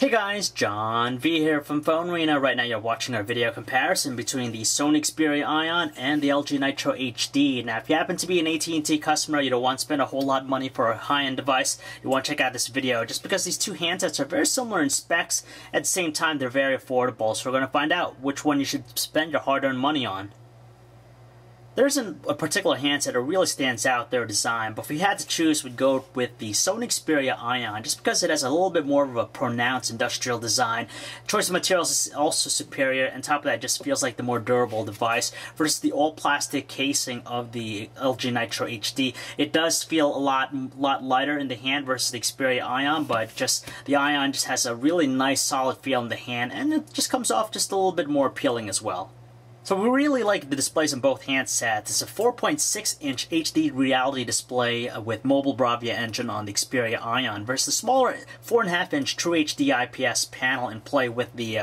Hey guys, John V here from PhoneArena. Right now you're watching our video comparison between the Sony Xperia Ion and the LG Nitro HD. Now if you happen to be an AT&T customer, you don't want to spend a whole lot of money for a high-end device, you want to check out this video just because these two handsets are very similar in specs. At the same time, they're very affordable, so we're going to find out which one you should spend your hard-earned money on. There isn't a particular handset that really stands out their design, but if we had to choose, we'd go with the Sony Xperia Ion, just because it has a little bit more of a pronounced industrial design. Choice of materials is also superior, and on top of that, it just feels like the more durable device versus the all-plastic casing of the LG Nitro HD. It does feel a lot lighter in the hand versus the Xperia Ion, but just the Ion just has a really nice solid feel in the hand, and it just comes off just a little bit more appealing as well. So we really like the displays in both handsets. It's a 4.6-inch HD reality display with mobile Bravia engine on the Xperia Ion versus the smaller 4.5-inch True HD IPS panel in play with the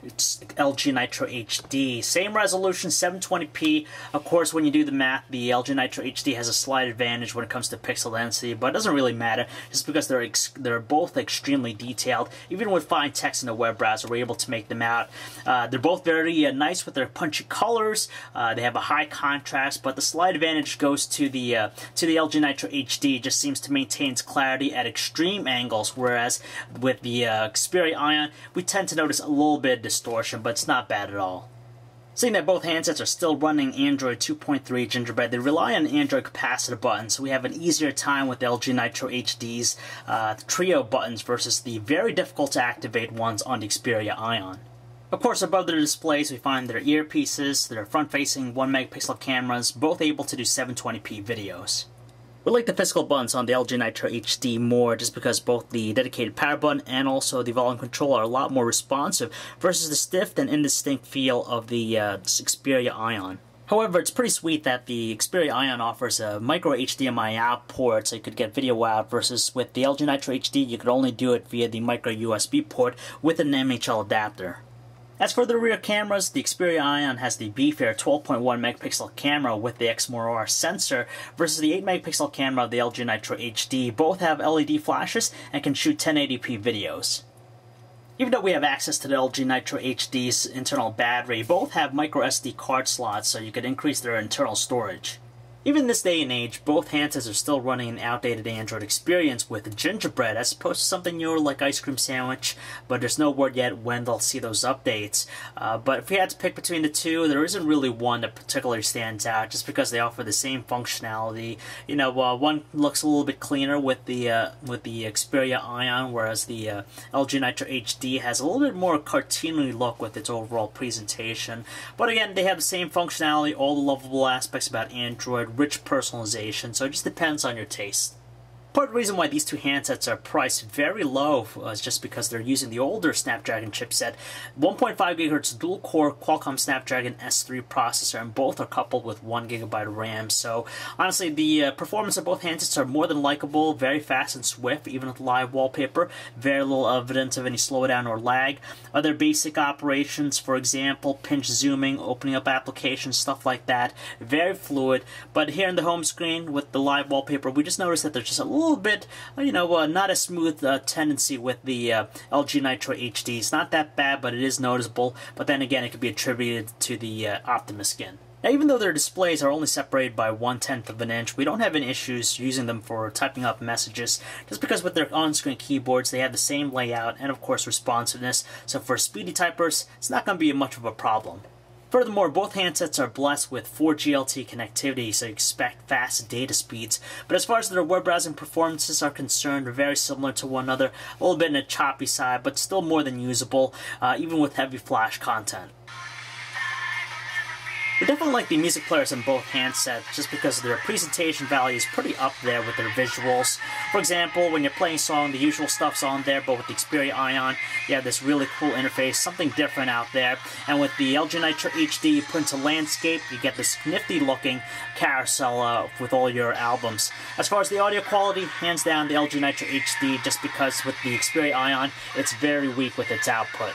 LG Nitro HD. Same resolution, 720p. Of course, when you do the math, the LG Nitro HD has a slight advantage when it comes to pixel density, but it doesn't really matter just because they're both extremely detailed. Even with fine text in the web browser, we're able to make them out. They're both very nice with their punchy colors. They have a high contrast, but the slight advantage goes to the LG Nitro HD. It just seems to maintain its clarity at extreme angles, whereas with the Xperia Ion, we tend to notice a little bit of distortion, but it's not bad at all. Seeing that both handsets are still running Android 2.3 Gingerbread, they rely on Android capacitor buttons, so we have an easier time with LG Nitro HD's trio buttons versus the very difficult to activate ones on the Xperia Ion. Of course, above their displays, we find their earpieces, their front-facing 1-megapixel cameras, both able to do 720p videos. We like the physical buttons on the LG Nitro HD more just because both the dedicated power button and also the volume control are a lot more responsive versus the stiff and indistinct feel of the Xperia Ion. However, it's pretty sweet that the Xperia Ion offers a micro HDMI out port so you could get video out versus with the LG Nitro HD you could only do it via the micro USB port with an MHL adapter. As for the rear cameras, the Xperia Ion has the beefier 12.1 megapixel camera with the XMRR sensor versus the 8 megapixel camera of the LG Nitro HD. Both have LED flashes and can shoot 1080p videos. Even though we have access to the LG Nitro HD's internal battery, both have micro SD card slots so you could increase their internal storage. Even in this day and age, both handsets are still running an outdated Android experience with Gingerbread as opposed to something newer like Ice Cream Sandwich, but there's no word yet when they'll see those updates. But if we had to pick between the two, there isn't really one that particularly stands out just because they offer the same functionality. You know, one looks a little bit cleaner with the Xperia Ion, whereas the LG Nitro HD has a little bit more cartoony look with its overall presentation. But again, they have the same functionality, all the lovable aspects about Android, rich personalization, so it just depends on your taste. Part of the reason why these two handsets are priced very low is just because they're using the older Snapdragon chipset, 1.5 GHz dual-core Qualcomm Snapdragon S3 processor, and both are coupled with 1 GB of RAM. So honestly, the performance of both handsets are more than likable, very fast and swift, even with live wallpaper, very little evidence of any slowdown or lag. Other basic operations, for example, pinch zooming, opening up applications, stuff like that, very fluid. But here in the home screen with the live wallpaper, we just noticed that there's just a little bit, not a smooth tendency with the LG Nitro HD. It's not that bad, but it is noticeable. But then again, it could be attributed to the Optimus skin. Now, even though their displays are only separated by 1/10 of an inch, we don't have any issues using them for typing up messages, just because with their on-screen keyboards, they have the same layout and, of course, responsiveness. So for speedy typers, it's not going to be much of a problem. Furthermore, both handsets are blessed with 4G LTE connectivity, so you expect fast data speeds. But as far as their web browsing performances are concerned, they're very similar to one another, a little bit in a choppy side, but still more than usable, even with heavy flash content. We definitely like the music players in both handsets just because their presentation value is pretty up there with their visuals. For example, when you're playing a song, the usual stuff's on there, but with the Xperia Ion, you have this really cool interface, something different out there. And with the LG Nitro HD, you put into landscape, you get this nifty looking carousel with all your albums. As far as the audio quality, hands down the LG Nitro HD, just because with the Xperia Ion, it's very weak with its output.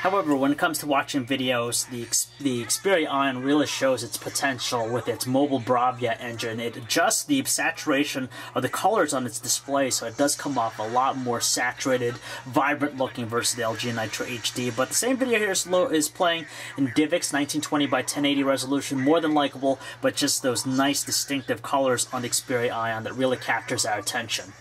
However, when it comes to watching videos, the Xperia Ion really shows its potential with its mobile Bravia engine. It adjusts the saturation of the colors on its display, so it does come off a lot more saturated, vibrant looking versus the LG Nitro HD. But the same video here is playing in DivX 1920 by 1080 resolution, more than likable, but just those nice distinctive colors on the Xperia Ion that really captures our attention.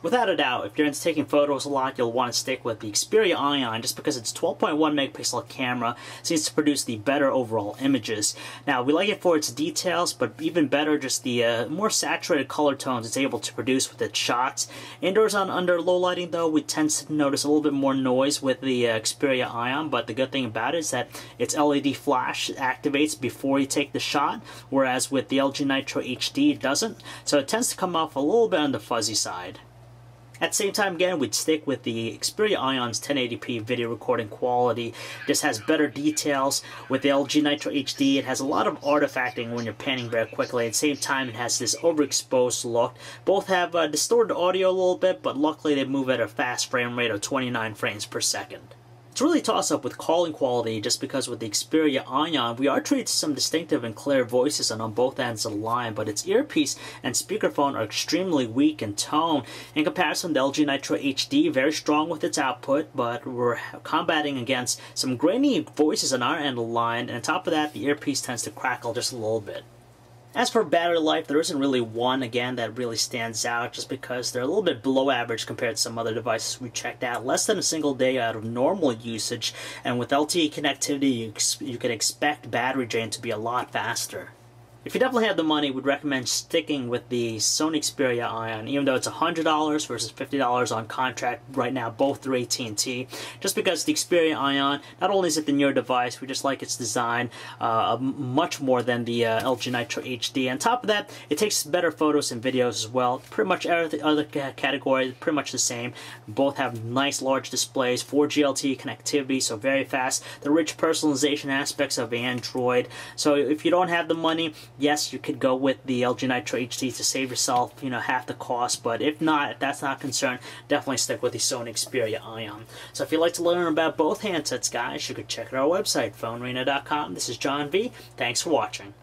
Without a doubt, if you're into taking photos a lot, you'll want to stick with the Xperia Ion just because its 12.1 megapixel camera seems to produce the better overall images. Now, we like it for its details, but even better, just the more saturated color tones it's able to produce with its shots. Indoors under low lighting, though, we tend to notice a little bit more noise with the Xperia Ion, but the good thing about it is that its LED flash activates before you take the shot, whereas with the LG Nitro HD it doesn't, so it tends to come off a little bit on the fuzzy side. At the same time, again, we'd stick with the Xperia Ion's 1080p video recording quality. This has better details. With the LG Nitro HD, it has a lot of artifacting when you're panning very quickly. At the same time, it has this overexposed look. Both have distorted audio a little bit, but luckily they move at a fast frame rate of 29 frames per second. It's really a toss-up with calling quality just because with the Xperia Ion, we are treated to some distinctive and clear voices on both ends of the line, but its earpiece and speakerphone are extremely weak in tone. In comparison, the LG Nitro HD, very strong with its output, but we're combating against some grainy voices on our end of the line, and on top of that, the earpiece tends to crackle just a little bit. As for battery life, there isn't really one, again, that really stands out just because they're a little bit below average compared to some other devices we checked out. Less than a single day out of normal usage, and with LTE connectivity, you can expect battery drain to be a lot faster. If you definitely have the money, we'd recommend sticking with the Sony Xperia Ion, even though it's $100 versus $50 on contract right now, both through AT&T. Just because the Xperia Ion, not only is it the newer device, we just like its design much more than the LG Nitro HD. On top of that, it takes better photos and videos as well. Pretty much every other category, pretty much the same. Both have nice large displays, 4G LTE connectivity, so very fast. The rich personalization aspects of Android. So if you don't have the money, yes, you could go with the LG Nitro HD to save yourself, half the cost, but if that's not a concern, definitely stick with the Sony Xperia Ion. So if you'd like to learn about both handsets, guys, you could check out our website, PhoneArena.com. This is John V. Thanks for watching.